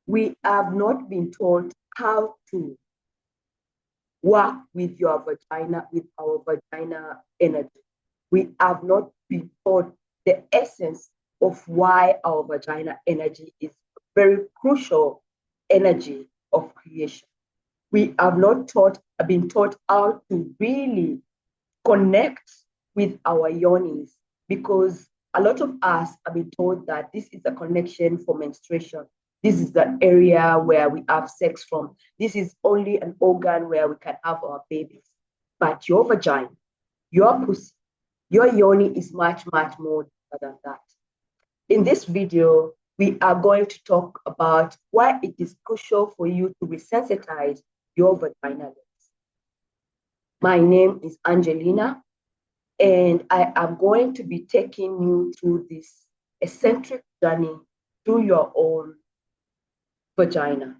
we have not been taught how to work with your vagina, with our vagina energy. We have not been taught the essence of why our vagina energy is very crucial energy of creation. We have not been taught how to really connect with our yonis, because a lot of us have been told that this is a connection for menstruation. This is the area where we have sex from. This is only an organ where we can have our babies. But your vagina, your pussy, your yoni is much, much more deeper than that. In this video, we are going to talk about why it is crucial for you to resensitize your vagina lips. My name is Angelina, and I am going to be taking you through this eccentric journey through your own vagina.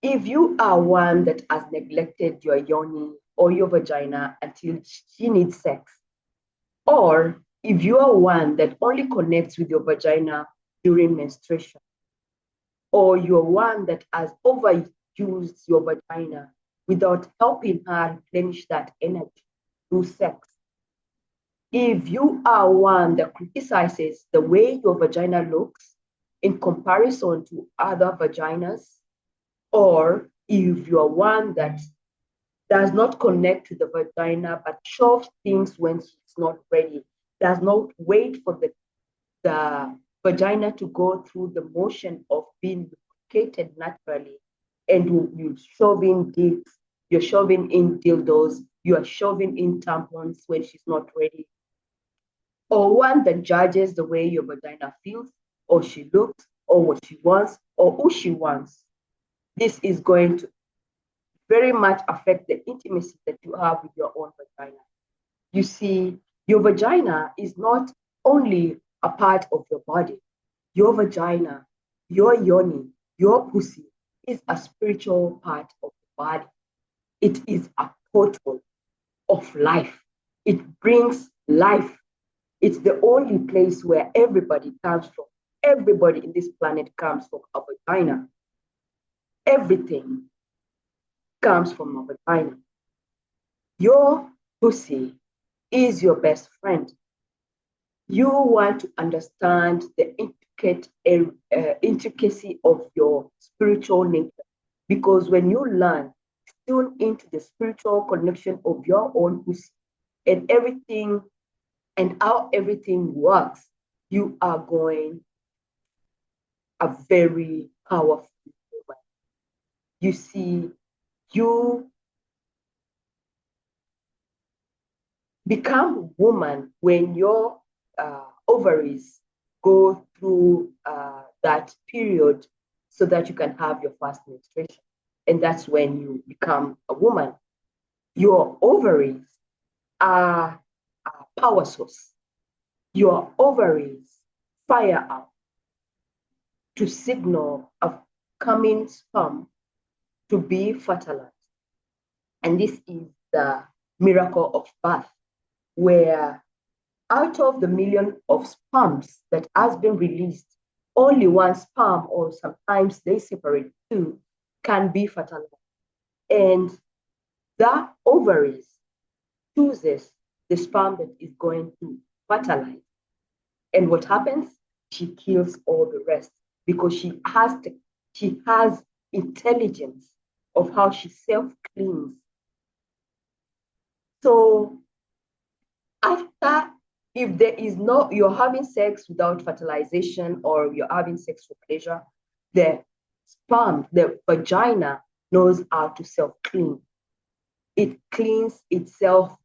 If you are one that has neglected your yoni or your vagina until she needs sex, or if you are one that only connects with your vagina during menstruation, or you're one that has overused your vagina without helping her replenish that energy through sex, if you are one that criticizes the way your vagina looks in comparison to other vaginas, or if you're one that does not connect to the vagina but shoves things when she's not ready, does not wait for the vagina to go through the motion of being lubricated naturally, and you shoving dicks, you're shoving in dildos, you are shoving in tampons when she's not ready, or one that judges the way your vagina feels, or she looks, or what she wants, or who she wants. This is going to very much affect the intimacy that you have with your own vagina. You see, your vagina is not only a part of your body. Your vagina, your yoni, your pussy is a spiritual part of the body. It is a portal of life. It brings life. It's the only place where everybody comes from. Everybody in this planet comes from a vagina. Everything comes from a vagina. Your pussy is your best friend. You want to understand the intricacy of your spiritual nature, because when you learn, tune into the spiritual connection of your own pussy and everything and how everything works, you are going a very powerful woman. You see, you become woman when your ovaries go through that period so that you can have your first menstruation. And that's when you become a woman. Your ovaries are a power source. Your ovaries fire up to signal a coming sperm to be fertilized. And this is the miracle of birth, where out of the million of sperms that has been released, only one sperm, or sometimes they separate two, can be fertilized. And the ovaries chooses the sperm that is going to fertilize. And what happens? She kills all the rest, because she has intelligence of how she self-cleans. So after, if there is no, you're having sex without fertilization, or you're having sex for pleasure, the sperm, the vagina knows how to self-clean. It cleans itself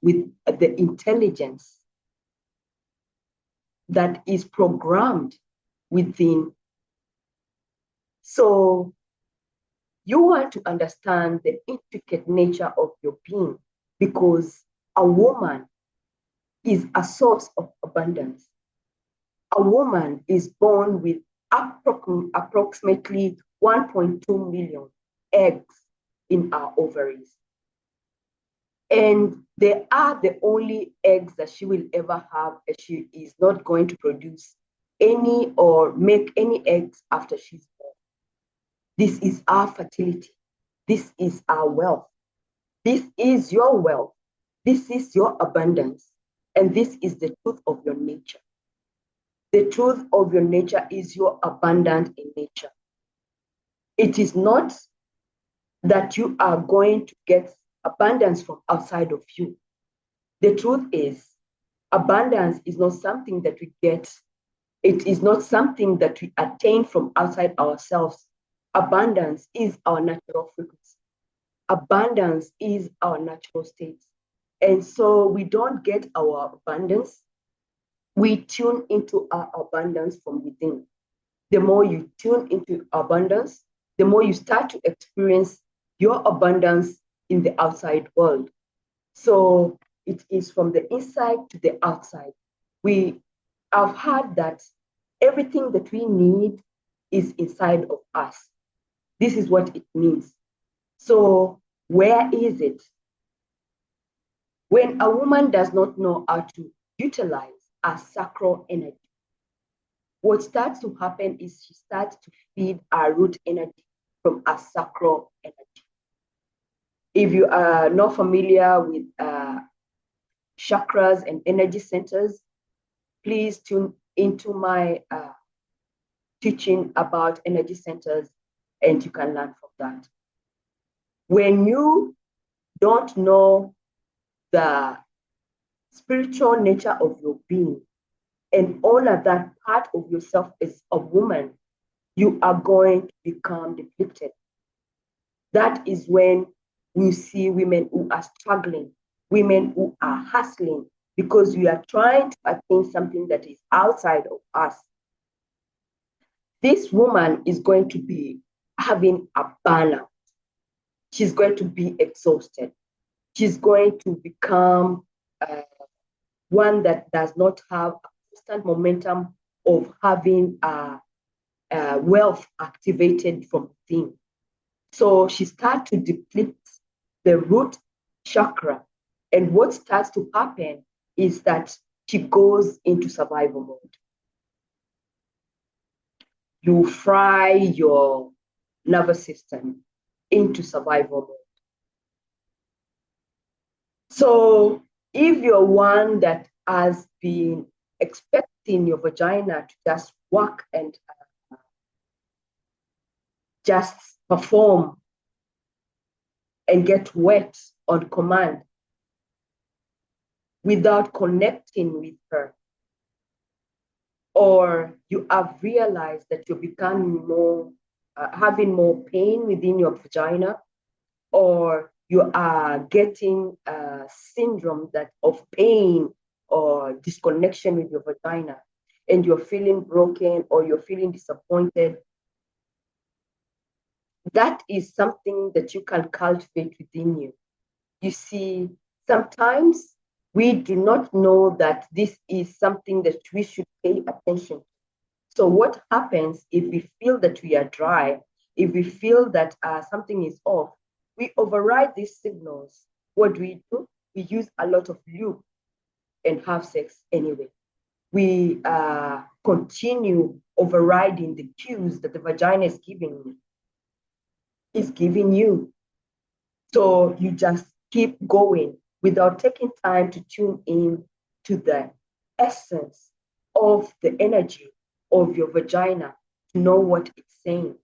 with the intelligence that is programmed within. So you want to understand the intricate nature of your being, because a woman is a source of abundance. A woman is born with approximately 1.2 million eggs in our ovaries. And they are the only eggs that she will ever have, and she is not going to produce any or make any eggs after she's born. This is our fertility. This is our wealth. This is your wealth. This is your abundance. And this is the truth of your nature. The truth of your nature is your abundant in nature. It is not that you are going to get abundance from outside of you. The truth is, abundance is not something that we get. It is not something that we attain from outside ourselves. Abundance is our natural frequency. Abundance is our natural state. And so we don't get our abundance. We tune into our abundance from within. The more you tune into abundance, the more you start to experience your abundance in the outside world. So it is from the inside to the outside. We have heard that everything that we need is inside of us. This is what it means. So where is it? When a woman does not know how to utilize her sacral energy, what starts to happen is she starts to feed her root energy from her sacral energy. If you are not familiar with chakras and energy centers, please tune into my teaching about energy centers and you can learn from that. When you don't know the spiritual nature of your being and all of that part of yourself as a woman, you are going to become depleted. That is when we see women who are struggling, women who are hustling, because we are trying to attain something that is outside of us. This woman is going to be having a burnout. She's going to be exhausted. She's going to become one that does not have a constant momentum of having wealth activated from within. So she starts to deplete the root chakra. And what starts to happen is that she goes into survival mode. You fry your nervous system into survival mode. So if you're one that has been expecting your vagina to just work and just perform and get wet on command without connecting with her, or you have realized that you're becoming more, having more pain within your vagina, or you are getting a syndrome that of pain or disconnection with your vagina, and you're feeling broken or you're feeling disappointed, that is something that you can cultivate within you. You see, sometimes we do not know that this is something that we should pay attention to. So what happens if we feel that we are dry, if we feel that something is off, we override these signals. What do? We use a lot of lube and have sex anyway. We continue overriding the cues that the vagina is giving you. So you just keep going without taking time to tune in to the essence of the energy of your vagina to know what it's saying.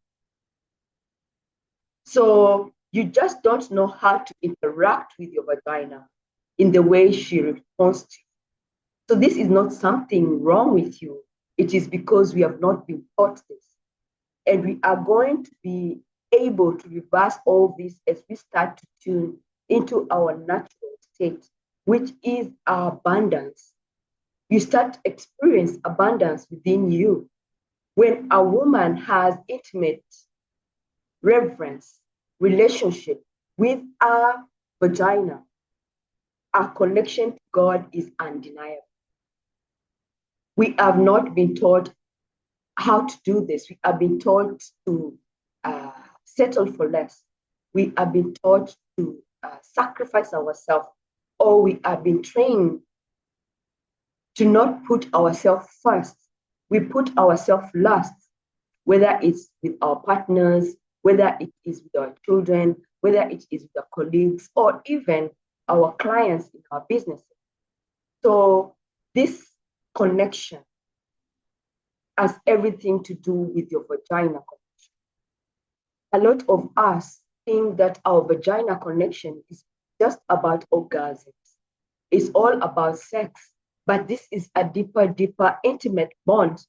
So you just don't know how to interact with your vagina in the way she responds to you. So this is not something wrong with you. It is because we have not been taught this. And we are going to be able to reverse all this as we start to tune into our natural state, which is our abundance. You start to experience abundance within you. When a woman has intimate reverence, relationship with our vagina, our connection to God is undeniable. We have not been taught how to do this. We have been taught to settle for less. We have been taught to sacrifice ourselves, or we have been trained to not put ourselves first. We put ourselves last, whether it's with our partners, whether it is with our children, whether it is with our colleagues, or even our clients in our businesses. So this connection has everything to do with your vagina connection. A lot of us think that our vagina connection is just about orgasms. It's all about sex, but this is a deeper, intimate bond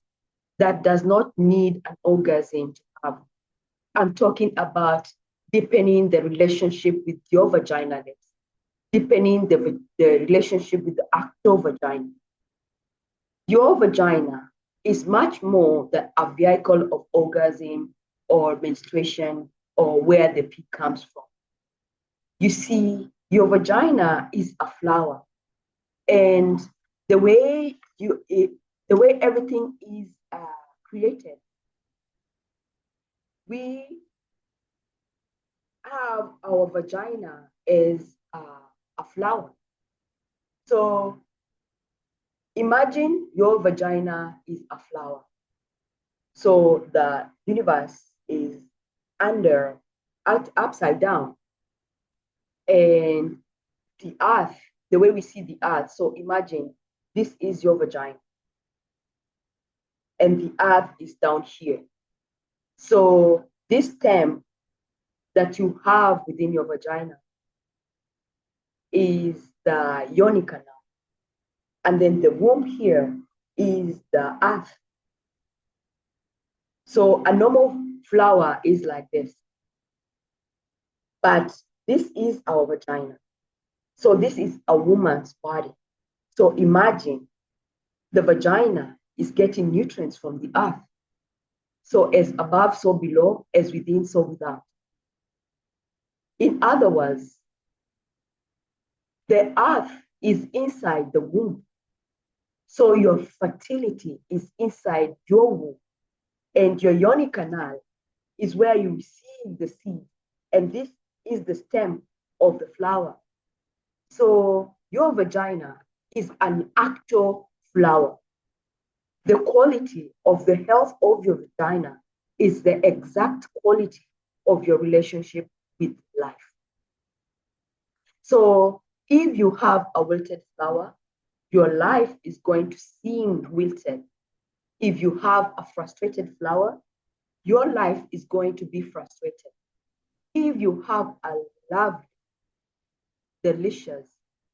that does not need an orgasm to have. I'm talking about deepening the relationship with your vagina lips, deepening the relationship with the actual vagina. Your vagina is much more than a vehicle of orgasm or menstruation or where the pee comes from. You see, your vagina is a flower, and the way everything is created, we have our vagina as a flower. So imagine your vagina is a flower. So the universe is upside down, and the earth, the way we see the earth. So imagine this is your vagina, and the earth is down here. So this stem that you have within your vagina is the yoni canal. And then the womb here is the earth. So a normal flower is like this. But this is our vagina. So this is a woman's body. So imagine the vagina is getting nutrients from the earth. So as above, so below, as within, so without. In other words, the earth is inside the womb. So your fertility is inside your womb. And your yoni canal is where you receive the seed. And this is the stem of the flower. So your vagina is an actual flower. The quality of the health of your vagina is the exact quality of your relationship with life. So if you have a wilted flower, your life is going to seem wilted. If you have a frustrated flower, your life is going to be frustrated. If you have a lovely, delicious,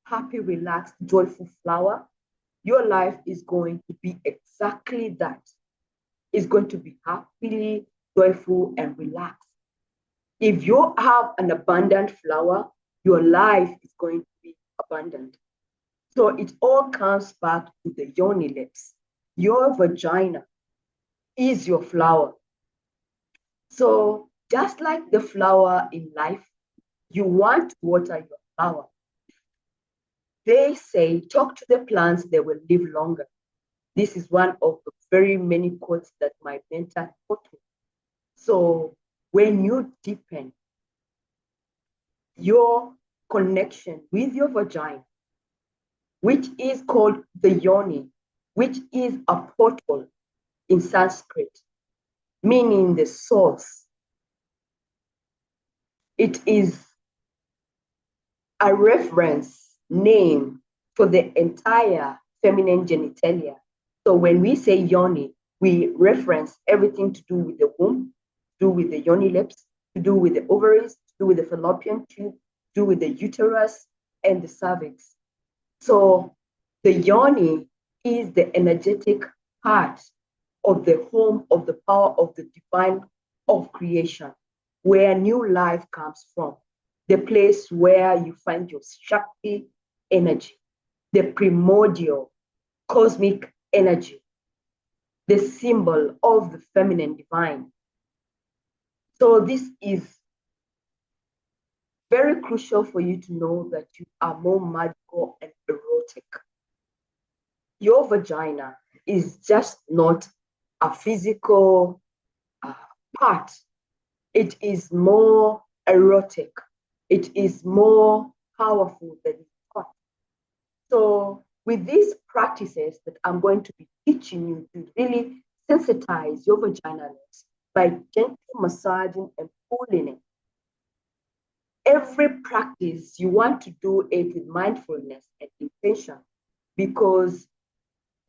happy, relaxed, joyful flower, your life is going to be exactly that. It's going to be happily, joyful, and relaxed. If you have an abundant flower, your life is going to be abundant. So it all comes back to the yoni lips. Your vagina is your flower. So just like the flower in life, you want to water your flower. They say, talk to the plants, they will live longer. This is one of the very many quotes that my mentor taught me. So when you deepen your connection with your vagina, which is called the yoni, which is a portal in Sanskrit, meaning the source. It is a reference name for the entire feminine genitalia. So when we say yoni, we reference everything to do with the womb, to do with the yoni lips, to do with the ovaries, to do with the fallopian tube, to do with the uterus and the cervix. So the yoni is the energetic part of the home of the power of the divine of creation, where new life comes from, the place where you find your Shakti energy, the primordial cosmic energy, the symbol of the feminine divine. So this is very crucial for you to know that you are more magical and erotic. Your vagina is just not a physical part. It is more erotic. It is more powerful than you thought. So with these practices that I'm going to be teaching you to really sensitize your vagina lips by gently massaging and pulling it. Every practice, you want to do it with mindfulness and intention, because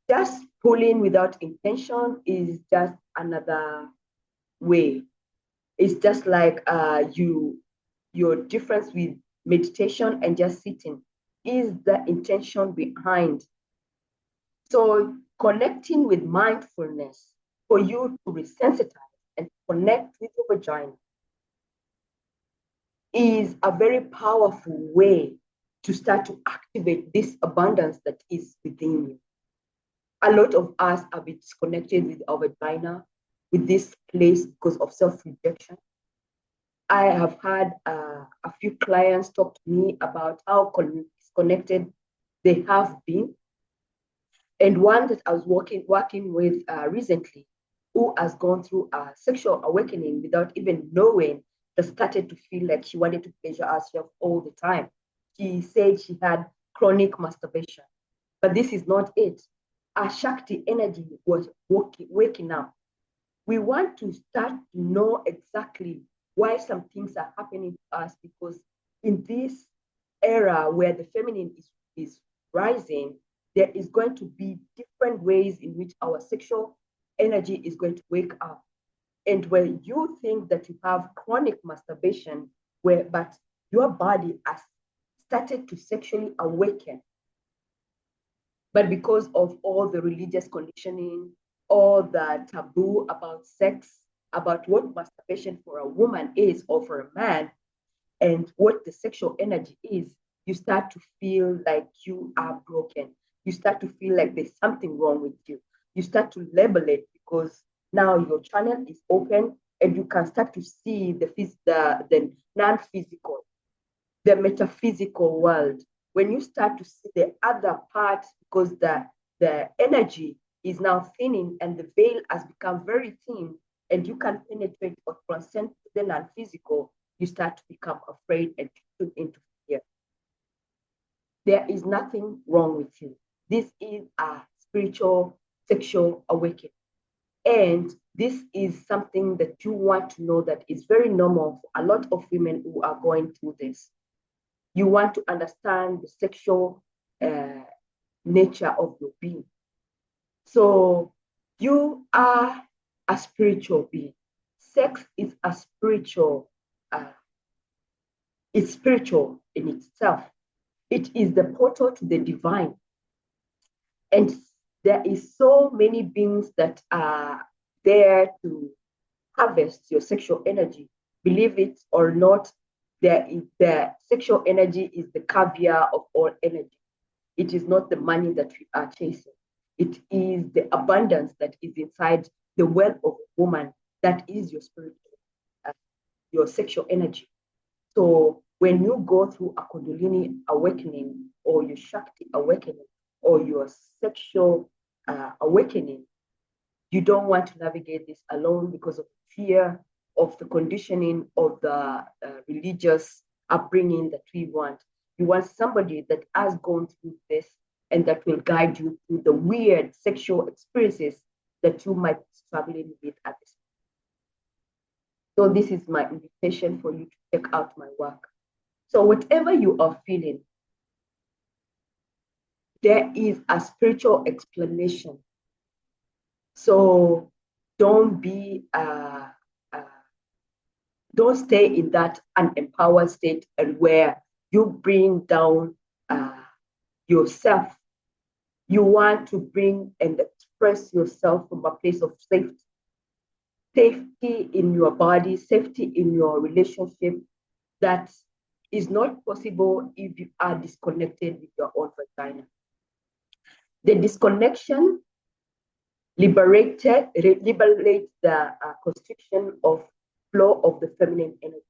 just pulling without intention is just another way. It's just like your difference with meditation and just sitting is the intention behind. So connecting with mindfulness for you to resensitize and connect with your vagina is a very powerful way to start to activate this abundance that is within you. A lot of us are disconnected with our vagina, with this place because of self-rejection. I have had a few clients talk to me about how disconnected they have been. And one that I was working with recently, who has gone through a sexual awakening without even knowing, that started to feel like she wanted to pleasure herself all the time. She said she had chronic masturbation, but this is not it. Our Shakti energy was waking up. We want to start to know exactly why some things are happening to us, because in this era where the feminine is rising, there is going to be different ways in which our sexual energy is going to wake up. And when you think that you have chronic masturbation, but your body has started to sexually awaken, but because of all the religious conditioning, all the taboo about sex, about what masturbation for a woman is or for a man, and what the sexual energy is, you start to feel like you are broken. You start to feel like there's something wrong with you. You start to label it, because now your channel is open and you can start to see the non-physical, the metaphysical world. When you start to see the other part, because the energy is now thinning and the veil has become very thin, and you can penetrate or transcend the non-physical, you start to become afraid and tune into fear. There is nothing wrong with you. This is a spiritual sexual awakening. And this is something that you want to know, that is very normal for a lot of women who are going through this. You want to understand the sexual nature of your being. So you are a spiritual being. Sex is a spiritual, it's spiritual in itself. It is the portal to the divine. And there is so many beings that are there to harvest your sexual energy. Believe it or not, the sexual energy is the caviar of all energy. It is not the money that we are chasing. It is the abundance that is inside the well of a woman. That is your spiritual, your sexual energy. So when you go through a Kundalini awakening, or your Shakti awakening, or your sexual awakening, you don't want to navigate this alone because of fear of the conditioning of the religious upbringing that we want. You want somebody that has gone through this and that will guide you through the weird sexual experiences that you might be struggling with at this point. So this is my invitation for you to check out my work. So whatever you are feeling, there is a spiritual explanation. So don't be don't stay in that unempowered state, and where you bring down yourself. You want to bring and express yourself from a place of safety. Safety in your body, safety in your relationship. That is not possible if you are disconnected with your own vagina. The disconnection liberates the constriction of flow of the feminine energy.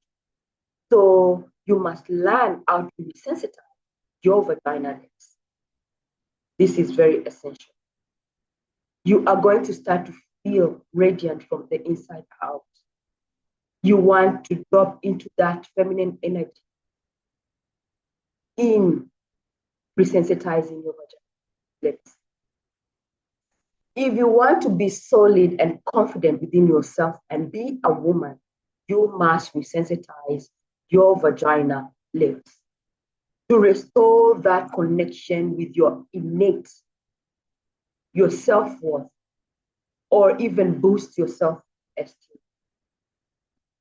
So you must learn how to desensitize your vagina lips. This is very essential. You are going to start to feel radiant from the inside out. You want to drop into that feminine energy in resensitizing your vagina lips. If you want to be solid and confident within yourself and be a woman, you must resensitize your vagina lips to restore that connection with your innate, your self-worth, or even boost your self-esteem.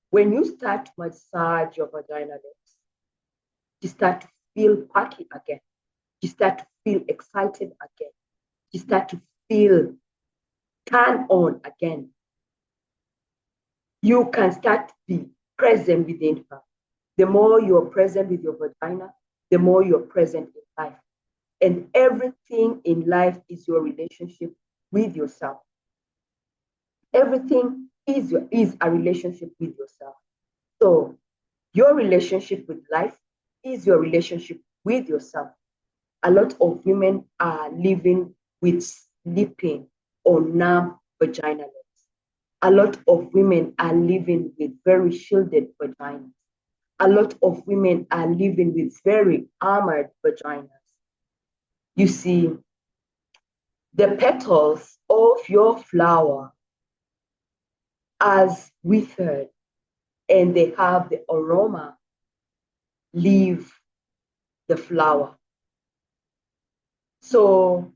When you start to massage your vagina lips, you start to feel perky again. You start to feel excited again. You start to feel turned on again. You can start to be present within her. The more you're present with your vagina, the more you're present in life. And everything in life is your relationship with yourself. Everything is a relationship with yourself. So your relationship with life is your relationship with yourself. A lot of women are living with sleeping or numb vagina lips. A lot of women are living with very shielded vaginas. A lot of women are living with very armored vaginas. You see, the petals of your flower as withered, and they have the aroma leave the flower. So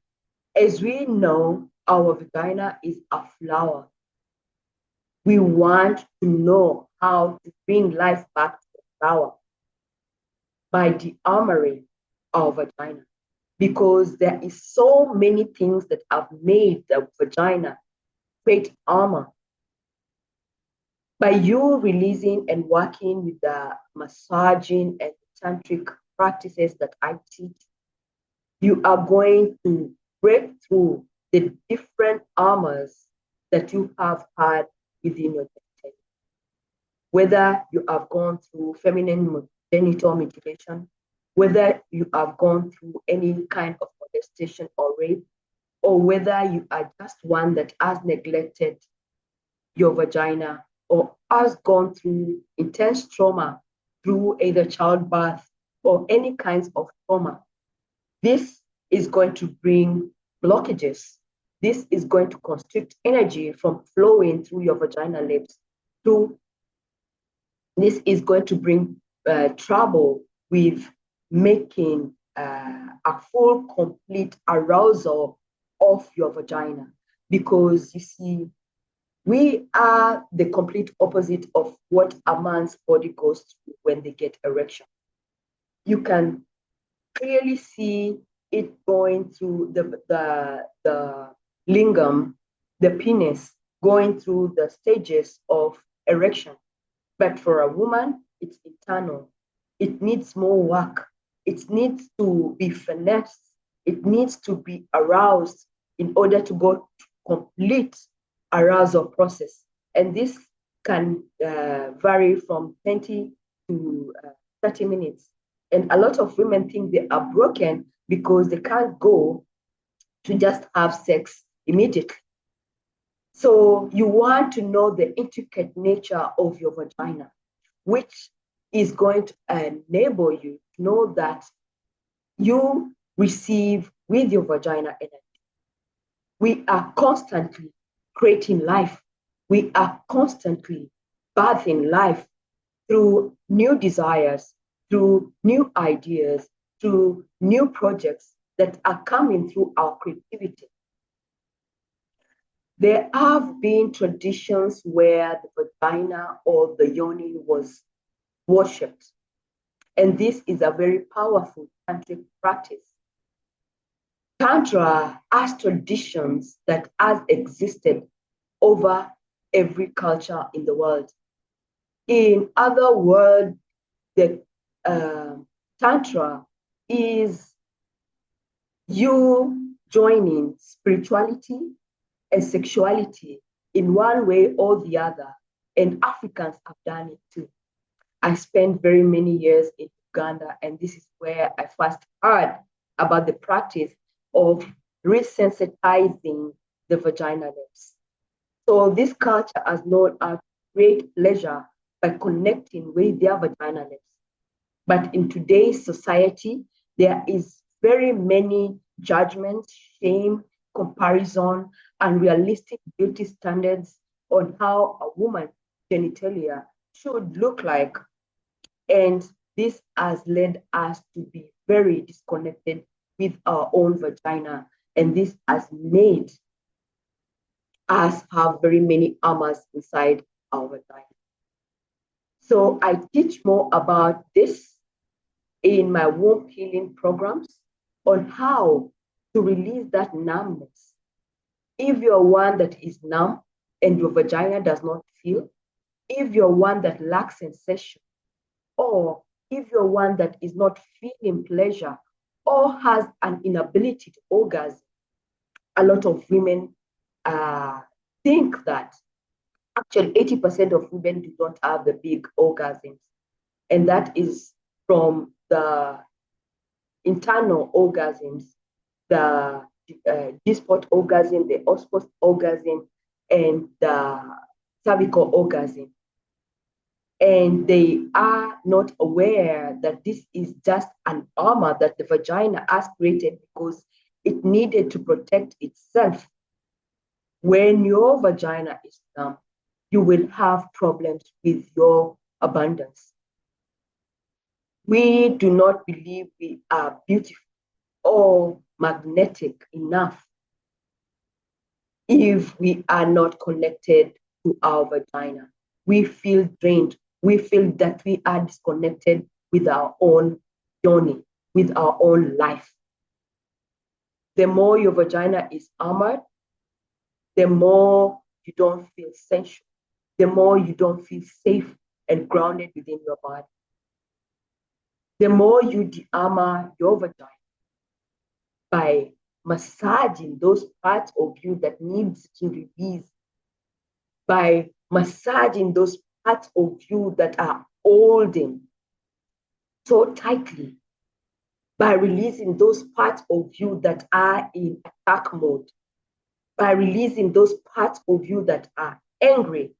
as we know, our vagina is a flower. We want to know how to bring life back to the flower by de-armoring our vagina, because there is so many things that have made the vagina create armor. By you releasing and working with the massaging and tantric practices that I teach, you are going to break through the different armors that you have had within your genitalia. Whether you have gone through feminine genital mutilation, whether you have gone through any kind of molestation or rape, or whether you are just one that has neglected your vagina or has gone through intense trauma through either childbirth or any kinds of trauma. This is going to bring blockages. This is going to constrict energy from flowing through your vagina lips. This is going to bring trouble with making a full, complete arousal of your vagina. Because you see, we are the complete opposite of what a man's body goes through when they get erection. You can clearly see it going through the lingam, the penis, going through the stages of erection. But for a woman, it's internal. It needs more work. It needs to be finessed. It needs to be aroused in order to go to complete arousal process. And this can vary from 20 to 30 minutes. And a lot of women think they are broken because they can't go to just have sex immediately. So you want to know the intricate nature of your vagina, which is going to enable you to know that you receive with your vagina energy. We are constantly creating life. We are constantly birthing life through new desires, through new ideas, through new projects that are coming through our creativity. There have been traditions where the vagina or the yoni was worshipped. And this is a very powerful tantric practice. Tantra has traditions that has existed over every culture in the world. In other words, the Tantra is you joining spirituality and sexuality in one way or the other. And Africans have done it too. I spent very many years in Uganda, and this is where I first heard about the practice of resensitizing the vagina lips. So this culture has known as great pleasure by connecting with their vagina lips. But in today's society, there is very many judgments, shame, comparison, unrealistic beauty standards on how a woman's genitalia should look like. And this has led us to be very disconnected with our own vagina. And this has made us have very many armors inside our vagina. So I teach more about this in my womb healing programs on how to release that numbness. If you're one that is numb and your vagina does not feel, if you're one that lacks sensation, or if you're one that is not feeling pleasure or has an inability to orgasm, a lot of women think that actually 80% of women do not have the big orgasms. And that is from the internal orgasms, the G-spot orgasm, the ospot orgasm, and the cervical orgasm. And they are not aware that this is just an armor that the vagina has created because it needed to protect itself. When your vagina is numb, you will have problems with your abundance. We do not believe we are beautiful or magnetic enough if we are not connected to our vagina. We feel drained. We feel that we are disconnected with our own journey, with our own life. The more your vagina is armored, the more you don't feel sensual, the more you don't feel safe and grounded within your body. The more you de-armor your vagina by massaging those parts of you that needs to release, by massaging those parts of you that are holding so tightly, by releasing those parts of you that are in attack mode, by releasing those parts of you that are angry.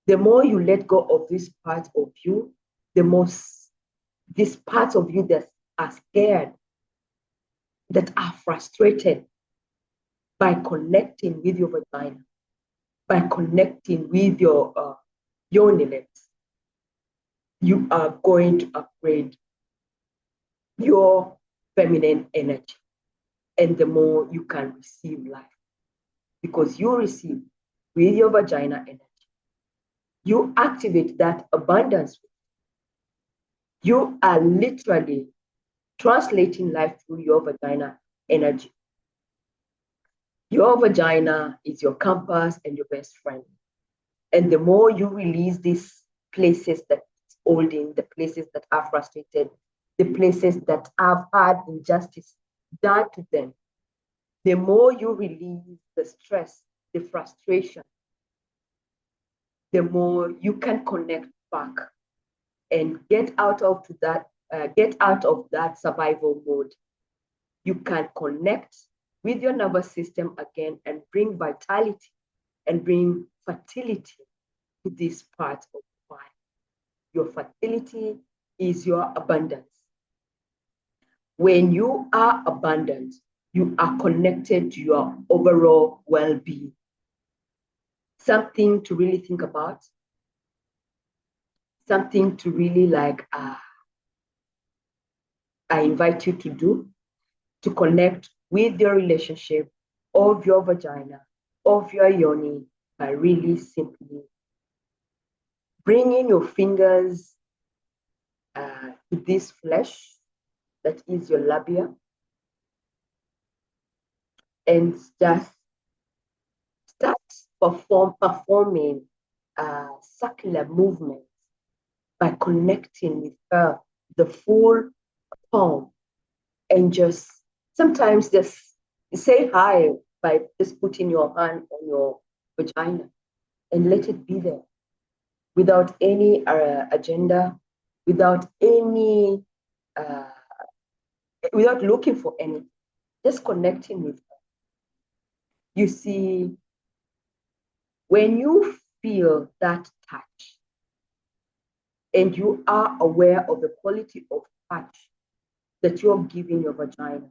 The more you let go of this part of you, the more these parts of you that are scared, that are frustrated, by connecting with your vagina, by connecting with your yoni lips, you are going to upgrade your feminine energy. And the more you can receive life, because you receive with your vagina energy, you activate that abundance. You are literally translating life through your vagina energy. Your vagina is your compass and your best friend. And the more you release these places that it's holding, the places that are frustrated, the places that have had injustice done to them, the more you release the stress, the frustration, the more you can connect back and get out of that survival mode. You can connect with your nervous system again and bring vitality and bring fertility to this part of the body. Your fertility is your abundance. When you are abundant, you are connected to your overall well-being. Something to really think about, something to really I invite you to do, to connect with your relationship of your vagina, of your yoni, by really simply bringing your fingers to this flesh that is your labia, and just start performing circular movements by connecting with her, the full palm, and just sometimes just say hi by just putting your hand on your vagina and let it be there without any agenda, without any, without looking for anything, just connecting with her. You see, when you feel that touch and you are aware of the quality of touch that you're giving your vagina,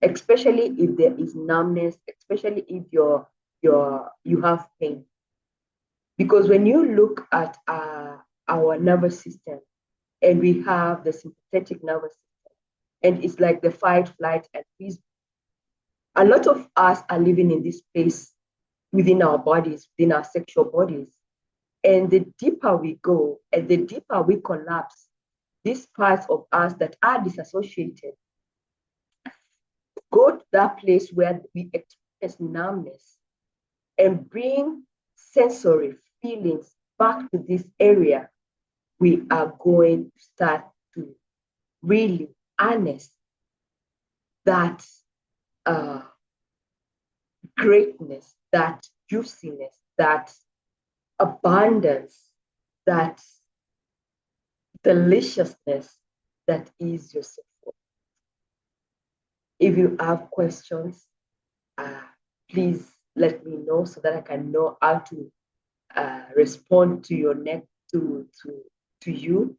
especially if there is numbness, especially if you have pain. Because when you look at our nervous system, and we have the sympathetic nervous system, and it's like the fight, flight, and freeze. A lot of us are living in this place within our bodies, within our sexual bodies. And the deeper we go and the deeper we collapse, these parts of us that are disassociated go to that place where we experience numbness and bring sensory feelings back to this area. We are going to start to really harness that uh, greatness, that juiciness, that abundance, that deliciousness that is your soul. If you have questions, uh, please let me know so that I can know how to respond to your next to you.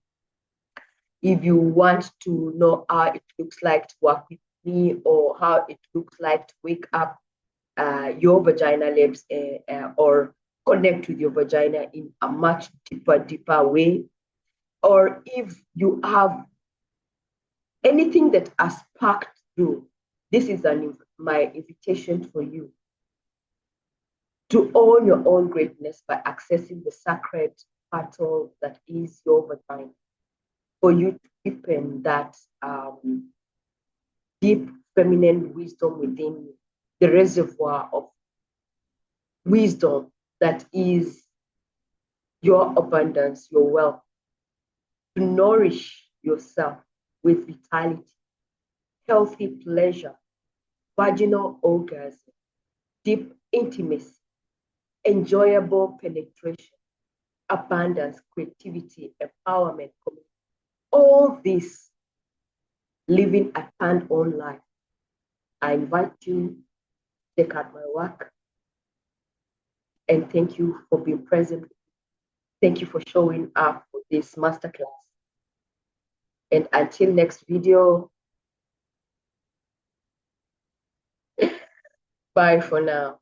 If you want to know how it looks like to work with me or how it looks like to wake up your vagina lips or connect with your vagina in a much deeper way, or if you have anything that has sparked through, this is my invitation for you to own your own greatness by accessing the sacred portal that is your vagina, for you to deepen that deep feminine wisdom within you, the reservoir of wisdom that is your abundance, your wealth, to nourish yourself with vitality, healthy pleasure, vaginal orgasm, deep intimacy, enjoyable penetration, abundance, creativity, empowerment, all this living a hand-on life. I invite you to check out my work, and thank you for being present. Thank you for showing up for this masterclass. And until next video, bye for now.